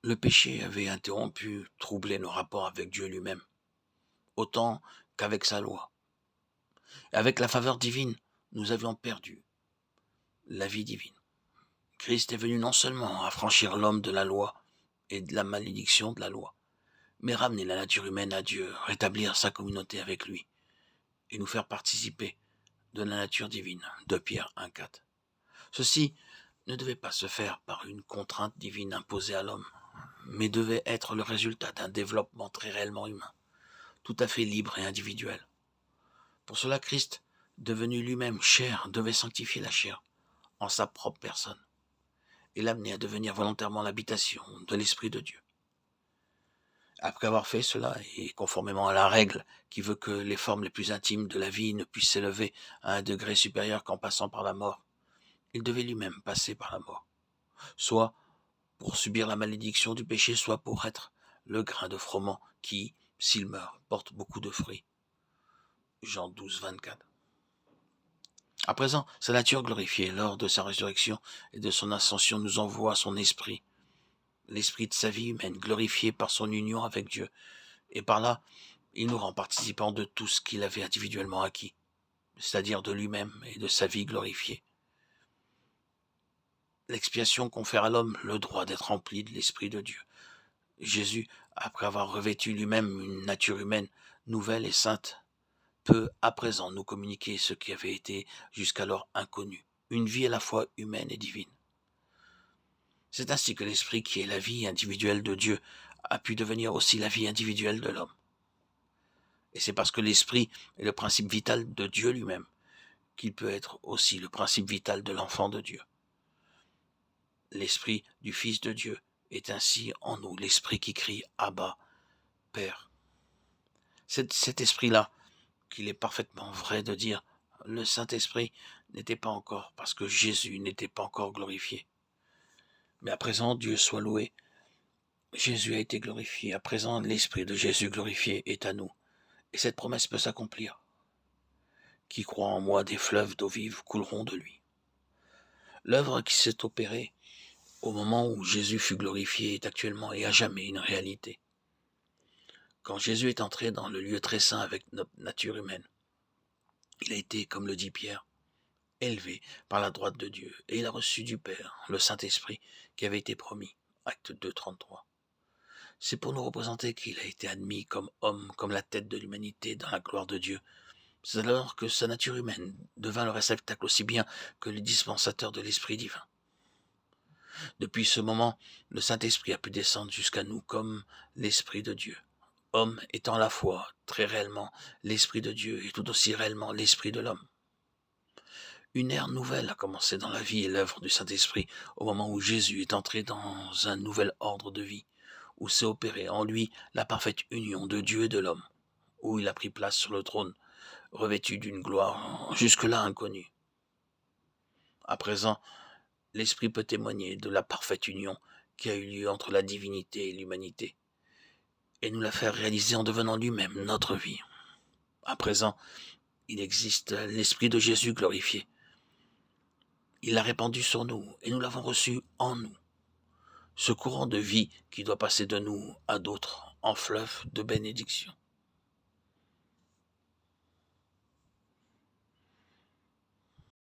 Le péché avait interrompu, troublé nos rapports avec Dieu lui-même, autant qu'avec sa loi. Et avec la faveur divine, nous avions perdu la vie divine. Christ est venu non seulement affranchir l'homme de la loi et de la malédiction de la loi, mais ramener la nature humaine à Dieu, rétablir sa communauté avec lui et nous faire participer de la nature divine. 2 Pierre 1,4. Ceci ne devait pas se faire par une contrainte divine imposée à l'homme, mais devait être le résultat d'un développement très réellement humain, tout à fait libre et individuel. Pour cela, Christ, devenu lui-même chair, devait sanctifier la chair en sa propre personne et l'amener à devenir volontairement l'habitation de l'Esprit de Dieu. Après avoir fait cela, et conformément à la règle qui veut que les formes les plus intimes de la vie ne puissent s'élever à un degré supérieur qu'en passant par la mort, il devait lui-même passer par la mort, soit pour subir la malédiction du péché, soit pour être le grain de froment qui, s'il meurt, porte beaucoup de fruits. Jean 12, 24. À présent, sa nature glorifiée lors de sa résurrection et de son ascension nous envoie son esprit, l'esprit de sa vie humaine, glorifié par son union avec Dieu, et par là, il nous rend participants de tout ce qu'il avait individuellement acquis, c'est-à-dire de lui-même et de sa vie glorifiée. L'expiation confère à l'homme le droit d'être rempli de l'Esprit de Dieu. Jésus, après avoir revêtu lui-même une nature humaine nouvelle et sainte, peut à présent nous communiquer ce qui avait été jusqu'alors inconnu, une vie à la fois humaine et divine. C'est ainsi que l'Esprit, qui est la vie individuelle de Dieu, a pu devenir aussi la vie individuelle de l'homme. Et c'est parce que l'Esprit est le principe vital de Dieu lui-même qu'il peut être aussi le principe vital de l'enfant de Dieu. L'Esprit du Fils de Dieu est ainsi en nous, l'Esprit qui crie « Abba, Père ». C'est cet esprit-là qu'il est parfaitement vrai de dire « Le Saint-Esprit n'était pas encore, parce que Jésus n'était pas encore glorifié. Mais à présent, Dieu soit loué, Jésus a été glorifié, à présent l'Esprit de Jésus glorifié est à nous. Et cette promesse peut s'accomplir. Qui croit en moi, des fleuves d'eau vive couleront de lui. » L'œuvre qui s'est opérée au moment où Jésus fut glorifié est actuellement et à jamais une réalité. Quand Jésus est entré dans le lieu très saint avec notre nature humaine, il a été, comme le dit Pierre, élevé par la droite de Dieu, et il a reçu du Père le Saint-Esprit qui avait été promis. Acte 2, 33. C'est pour nous représenter qu'il a été admis comme homme, comme la tête de l'humanité dans la gloire de Dieu. C'est alors que sa nature humaine devint le réceptacle aussi bien que le dispensateur de l'Esprit divin. Depuis ce moment, le Saint-Esprit a pu descendre jusqu'à nous comme l'Esprit de Dieu. Homme étant à la fois, très réellement, l'Esprit de Dieu et tout aussi réellement l'Esprit de l'homme. Une ère nouvelle a commencé dans la vie et l'œuvre du Saint-Esprit au moment où Jésus est entré dans un nouvel ordre de vie, où s'est opérée en lui la parfaite union de Dieu et de l'homme, où il a pris place sur le trône, revêtu d'une gloire jusque-là inconnue. À présent, l'Esprit peut témoigner de la parfaite union qui a eu lieu entre la divinité et l'humanité, et nous la faire réaliser en devenant lui-même notre vie. À présent, il existe l'Esprit de Jésus glorifié. Il l'a répandu sur nous, et nous l'avons reçu en nous. Ce courant de vie qui doit passer de nous à d'autres en fleuve de bénédiction.